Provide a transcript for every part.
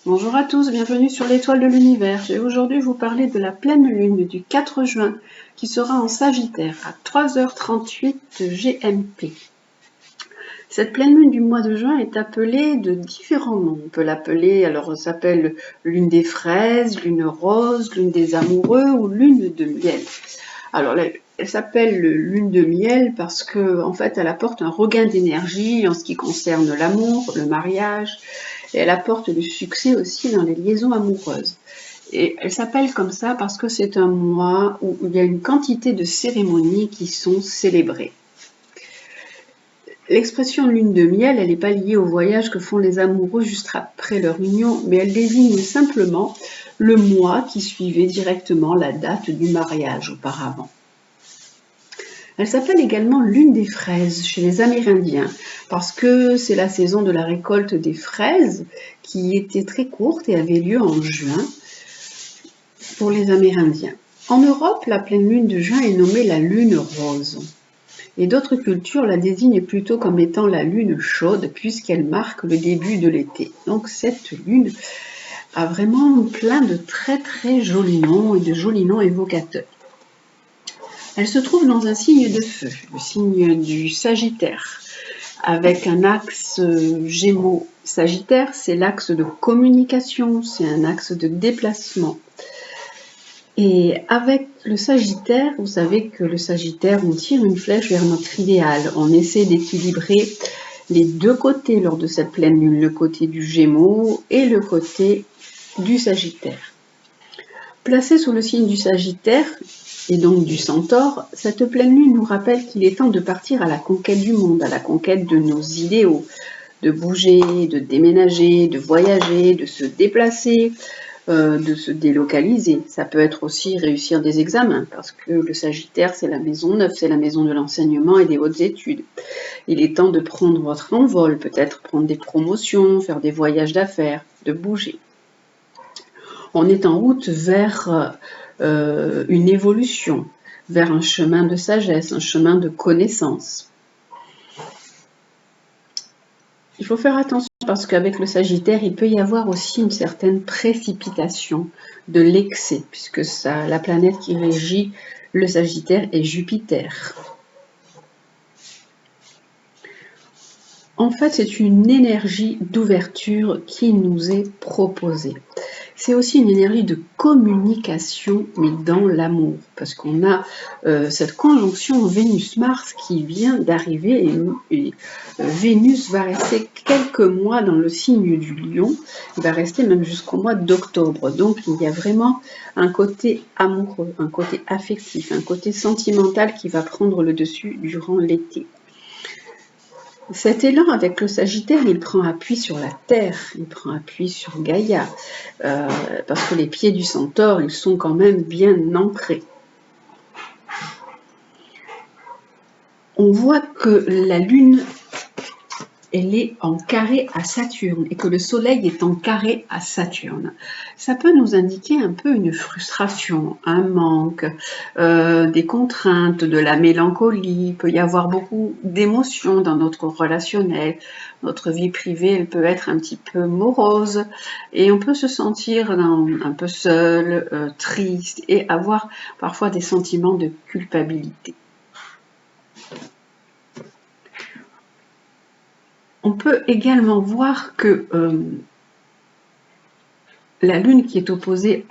Bonjour à tous, bienvenue sur l'étoile de l'univers. Je vais aujourd'hui vous parler de la pleine lune du 4 juin qui sera en Sagittaire à 3h38 GMT. Cette pleine lune du mois de juin est appelée de différents noms. On peut l'appeler, alors ça s'appelle lune des fraises, lune rose, lune des amoureux ou lune de miel. Alors elle s'appelle lune de miel parce que en fait elle apporte un regain d'énergie en ce qui concerne l'amour, le mariage, et elle apporte du succès aussi dans les liaisons amoureuses. Et elle s'appelle comme ça parce que c'est un mois où il y a une quantité de cérémonies qui sont célébrées. L'expression lune de miel, elle n'est pas liée au voyage que font les amoureux juste après leur union, mais elle désigne simplement le mois qui suivait directement la date du mariage auparavant. Elle s'appelle également lune des fraises chez les Amérindiens parce que c'est la saison de la récolte des fraises qui était très courte et avait lieu en juin pour les Amérindiens. En Europe, la pleine lune de juin est nommée la lune rose. Et d'autres cultures la désignent plutôt comme étant la lune chaude puisqu'elle marque le début de l'été. Donc cette lune a vraiment plein de très jolis noms et de jolis noms évocateurs. Elle se trouve dans un signe de feu, le signe du Sagittaire, avec un axe Gémeaux-Sagittaire, c'est l'axe de communication, c'est un axe de déplacement. Et avec le Sagittaire, vous savez que le Sagittaire, on tire une flèche vers notre idéal. On essaie d'équilibrer les deux côtés lors de cette pleine lune, le côté du Gémeaux et le côté du Sagittaire. Placée sous le signe du Sagittaire, et donc du Centaure, cette pleine lune nous rappelle qu'il est temps de partir à la conquête du monde, à la conquête de nos idéaux, de bouger, de déménager, de voyager, de se déplacer, de se délocaliser. Ça peut être aussi réussir des examens, parce que le Sagittaire, c'est la maison 9, c'est la maison de l'enseignement et des hautes études. Il est temps de prendre votre envol, peut-être prendre des promotions, faire des voyages d'affaires, de bouger. On est en route vers une évolution, vers un chemin de sagesse, un chemin de connaissance. Il faut faire attention parce qu'avec le Sagittaire, il peut y avoir aussi une certaine précipitation de l'excès, puisque la planète qui régit le Sagittaire est Jupiter. En fait, c'est une énergie d'ouverture qui nous est proposée. C'est aussi une énergie de communication, mais dans l'amour, parce qu'on a cette conjonction Vénus-Mars qui vient d'arriver, et Vénus va rester quelques mois dans le signe du Lion, il va rester même jusqu'au mois d'octobre. Donc il y a vraiment un côté amoureux, un côté affectif, un côté sentimental qui va prendre le dessus durant l'été. Cet élan avec le Sagittaire, il prend appui sur la Terre, il prend appui sur Gaïa, parce que les pieds du Centaure, ils sont quand même bien ancrés. On voit que la Lune, elle est en carré à Saturne et que le Soleil est en carré à Saturne. Ça peut nous indiquer un peu une frustration, un manque, des contraintes, de la mélancolie. Il peut y avoir beaucoup d'émotions dans notre relationnel. Notre vie privée, elle peut être un petit peu morose et on peut se sentir un peu seul, triste et avoir parfois des sentiments de culpabilité. On peut également voir que la Lune qui est opposée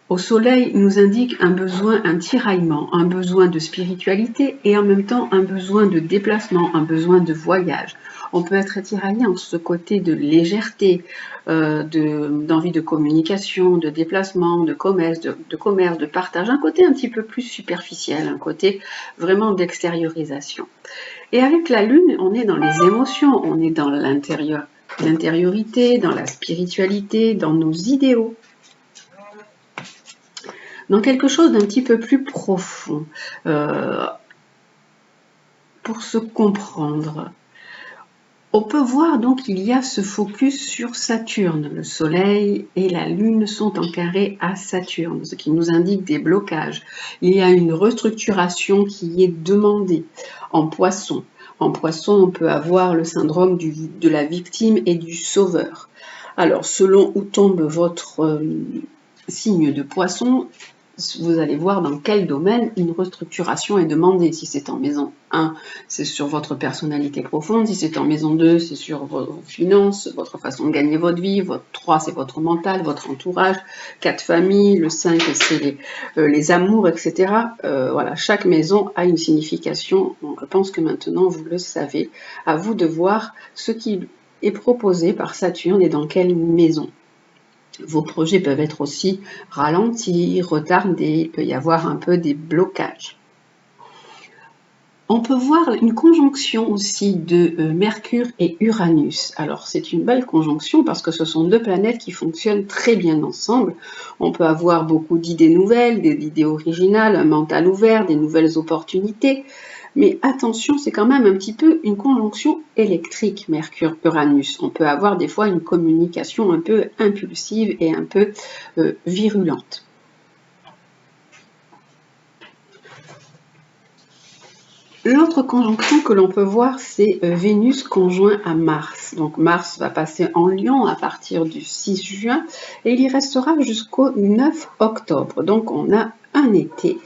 au Soleil nous indique un besoin, un tiraillement, un besoin de spiritualité et en même temps un besoin de déplacement, un besoin de voyage. On peut être tiraillé en ce côté de légèreté, d'envie de communication, de déplacement, de commerce, de partage, un côté un petit peu plus superficiel, un côté vraiment d'extériorisation. Et avec la Lune, on est dans les émotions, on est dans l'intériorité, dans la spiritualité, dans nos idéaux. Dans quelque chose d'un petit peu plus profond, pour se comprendre. On peut voir donc qu'il y a ce focus sur Saturne. Le Soleil et la Lune sont en carré à Saturne, ce qui nous indique des blocages. Il y a une restructuration qui est demandée en Poisson. En Poisson, on peut avoir le syndrome de la victime et du sauveur. Alors, selon où tombe votre signe de poisson, vous allez voir dans quel domaine une restructuration est demandée. Si c'est en maison 1, c'est sur votre personnalité profonde. Si c'est en maison 2, c'est sur vos finances, votre façon de gagner votre vie. Votre 3, c'est votre mental, votre entourage. 4, famille. Le 5, c'est les amours, etc. Voilà, chaque maison a une signification. Donc, je pense que maintenant, vous le savez. À vous de voir ce qui est proposé par Saturne et dans quelle maison. Vos projets peuvent être aussi ralentis, retardés, il peut y avoir un peu des blocages. On peut voir une conjonction aussi de Mercure et Uranus. Alors c'est une belle conjonction parce que ce sont deux planètes qui fonctionnent très bien ensemble. On peut avoir beaucoup d'idées nouvelles, des idées originales, un mental ouvert, des nouvelles opportunités. Mais attention, c'est quand même un petit peu une conjonction électrique, Mercure-Uranus. On peut avoir des fois une communication un peu impulsive et un peu virulente. L'autre conjonction que l'on peut voir, c'est Vénus conjoint à Mars. Donc Mars va passer en Lion à partir du 6 juin et il y restera jusqu'au 9 octobre. Donc on a un été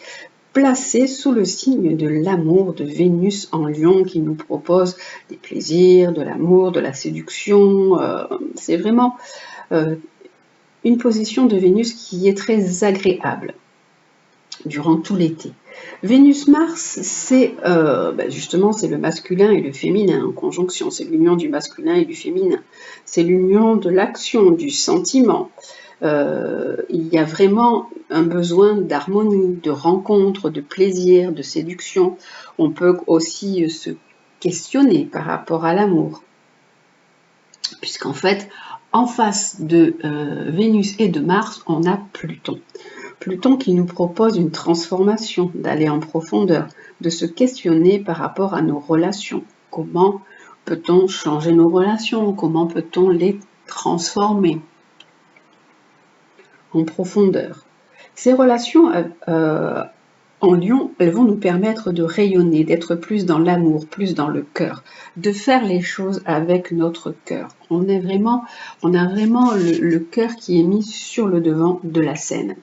placé sous le signe de l'amour de Vénus en Lion qui nous propose des plaisirs, de l'amour, de la séduction. C'est vraiment une position de Vénus qui est très agréable durant tout l'été. Vénus-Mars, c'est justement c'est le masculin et le féminin en conjonction, c'est l'union du masculin et du féminin, c'est l'union de l'action, du sentiment. Il y a vraiment un besoin d'harmonie, de rencontre, de plaisir, de séduction. On peut aussi se questionner par rapport à l'amour, puisqu'en fait, en face de Vénus et de Mars, on a Pluton. Pluton qui nous propose une transformation, d'aller en profondeur, de se questionner par rapport à nos relations. Comment peut-on changer nos relations? Comment peut-on les transformer en profondeur? Ces relations en Lion, elles vont nous permettre de rayonner, d'être plus dans l'amour, plus dans le cœur, de faire les choses avec notre cœur. On a vraiment le cœur qui est mis sur le devant de la scène.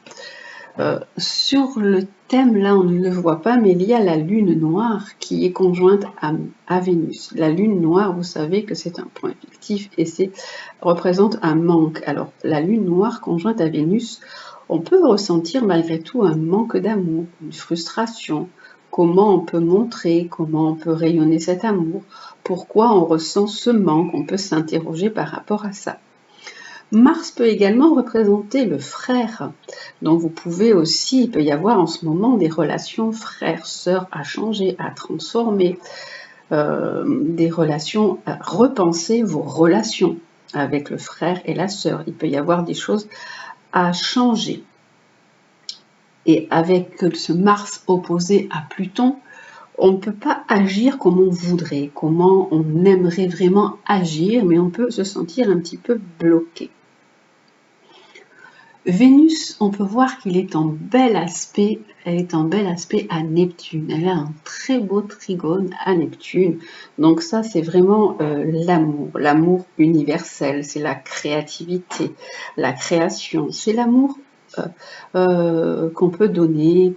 Sur le thème, là, on ne le voit pas, mais il y a la lune noire qui est conjointe à Vénus. La lune noire, vous savez que c'est un point fictif et représente un manque. Alors, la lune noire conjointe à Vénus, on peut ressentir malgré tout un manque d'amour, une frustration. Comment on peut montrer, comment on peut rayonner cet amour, pourquoi on ressent ce manque, on peut s'interroger par rapport à ça. Mars peut également représenter le frère, donc vous pouvez aussi, il peut y avoir en ce moment des relations frères-sœurs à changer, à transformer, des relations, à repenser vos relations avec le frère et la sœur. Il peut y avoir des choses à changer. Et avec ce Mars opposé à Pluton, on ne peut pas agir comme on voudrait, comment on aimerait vraiment agir, mais on peut se sentir un petit peu bloqué. Vénus, on peut voir qu'il est en bel aspect, elle est en bel aspect à Neptune. Elle a un très beau trigone à Neptune. Donc ça, c'est vraiment l'amour universel, c'est la créativité, la création, c'est l'amour qu'on peut donner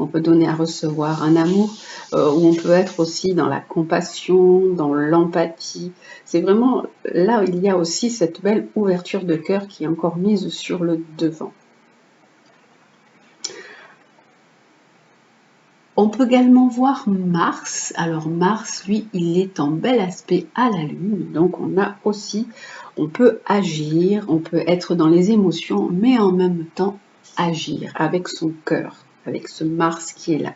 à recevoir, un amour où on peut être aussi dans la compassion, dans l'empathie. C'est vraiment là où il y a aussi cette belle ouverture de cœur qui est encore mise sur le devant. On peut également voir Mars. Alors Mars, lui, il est en bel aspect à la Lune. Donc on peut agir, on peut être dans les émotions, mais en même temps agir avec son cœur, avec ce Mars qui est là.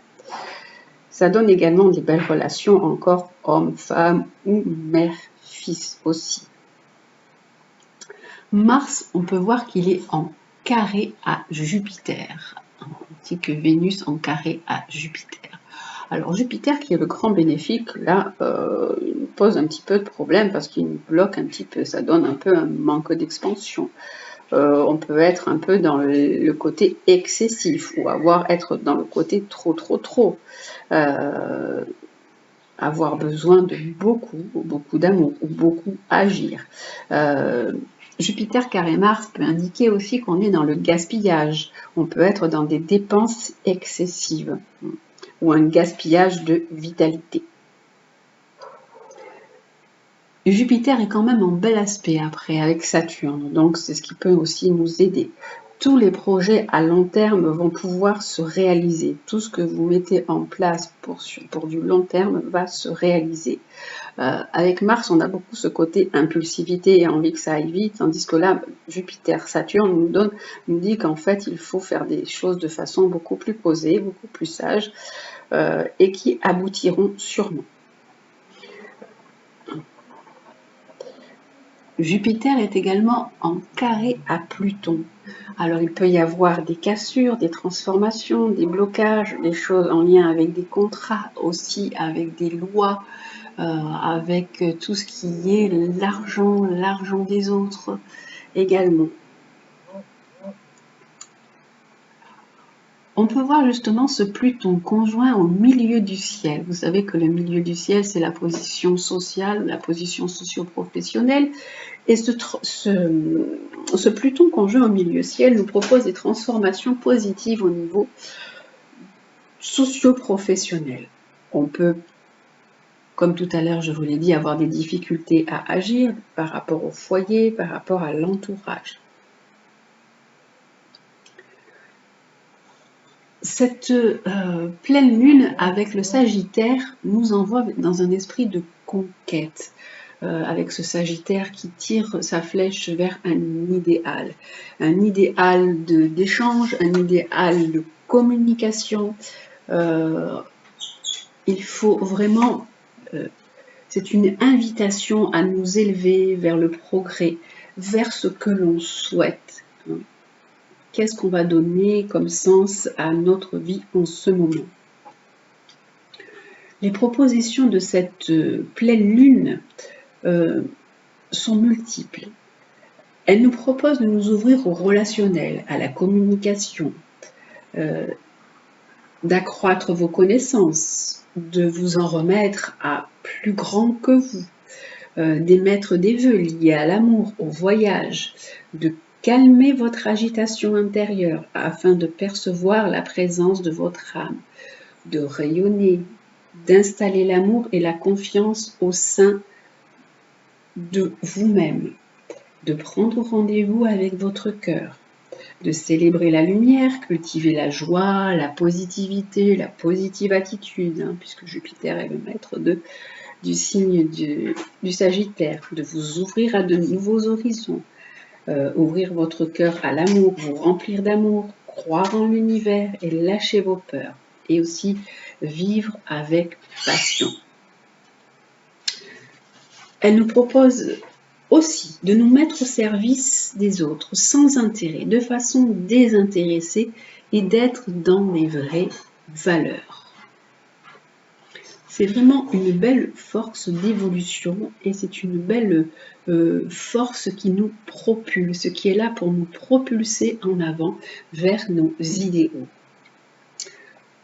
Ça donne également des belles relations encore homme-femme ou mère-fils aussi. Mars, on peut voir qu'il est en carré à Jupiter. On dit que Vénus en carré à Jupiter. Alors Jupiter, qui est le grand bénéfique, là, il pose un petit peu de problème parce qu'il nous bloque un petit peu. Ça donne un peu un manque d'expansion. On peut être un peu dans le côté excessif ou être dans le côté trop. Avoir besoin de beaucoup d'amour ou beaucoup agir. Jupiter carré Mars peut indiquer aussi qu'on est dans le gaspillage. On peut être dans des dépenses excessives ou un gaspillage de vitalité. Jupiter est quand même en bel aspect après avec Saturne, donc c'est ce qui peut aussi nous aider. Tous les projets à long terme vont pouvoir se réaliser. Tout ce que vous mettez en place pour du long terme va se réaliser. Avec Mars, on a beaucoup ce côté impulsivité et envie que ça aille vite, tandis que là, Jupiter, Saturne nous dit qu'en fait, il faut faire des choses de façon beaucoup plus posée, beaucoup plus sage, et qui aboutiront sûrement. Jupiter est également en carré à Pluton. Alors il peut y avoir des cassures, des transformations, des blocages, des choses en lien avec des contrats, aussi avec des lois, avec tout ce qui est l'argent des autres également. On peut voir justement ce Pluton conjoint au milieu du ciel. Vous savez que le milieu du ciel, c'est la position sociale, la position socio-professionnelle. Et ce Pluton conjoint au milieu ciel nous propose des transformations positives au niveau socio-professionnel. On peut, comme tout à l'heure je vous l'ai dit, avoir des difficultés à agir par rapport au foyer, par rapport à l'entourage. Cette pleine lune avec le Sagittaire nous envoie dans un esprit de conquête, avec ce Sagittaire qui tire sa flèche vers un idéal d'échange, un idéal de communication. Il faut vraiment, c'est une invitation à nous élever vers le progrès, vers ce que l'on souhaite. Qu'est-ce qu'on va donner comme sens à notre vie en ce moment? Les propositions de cette pleine lune sont multiples. Elle nous propose de nous ouvrir au relationnel, à la communication, d'accroître vos connaissances, de vous en remettre à plus grand que vous, d'émettre des vœux liés à l'amour, au voyage, de calmer votre agitation intérieure afin de percevoir la présence de votre âme, de rayonner, d'installer l'amour et la confiance au sein de vous-même, de prendre rendez-vous avec votre cœur, de célébrer la lumière, cultiver la joie, la positivité, la positive attitude, puisque Jupiter est le maître du signe du Sagittaire, de vous ouvrir à de nouveaux horizons, ouvrir votre cœur à l'amour, vous remplir d'amour, croire en l'univers et lâcher vos peurs, et aussi vivre avec passion. Elle nous propose aussi de nous mettre au service des autres sans intérêt, de façon désintéressée et d'être dans les vraies valeurs. C'est vraiment une belle force d'évolution et c'est une belle force qui nous propulse, qui est là pour nous propulser en avant vers nos idéaux.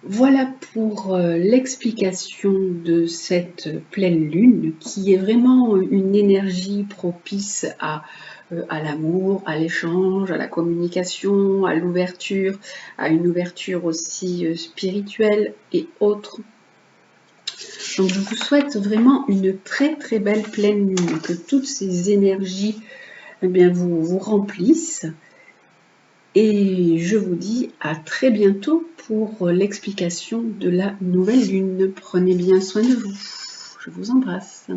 Voilà pour l'explication de cette pleine lune qui est vraiment une énergie propice à l'amour, à l'échange, à la communication, à l'ouverture, à une ouverture aussi spirituelle et autre. Donc je vous souhaite vraiment une très très belle pleine lune, que toutes ces énergies vous remplissent. Et je vous dis à très bientôt pour l'explication de la nouvelle lune. Prenez bien soin de vous. Je vous embrasse.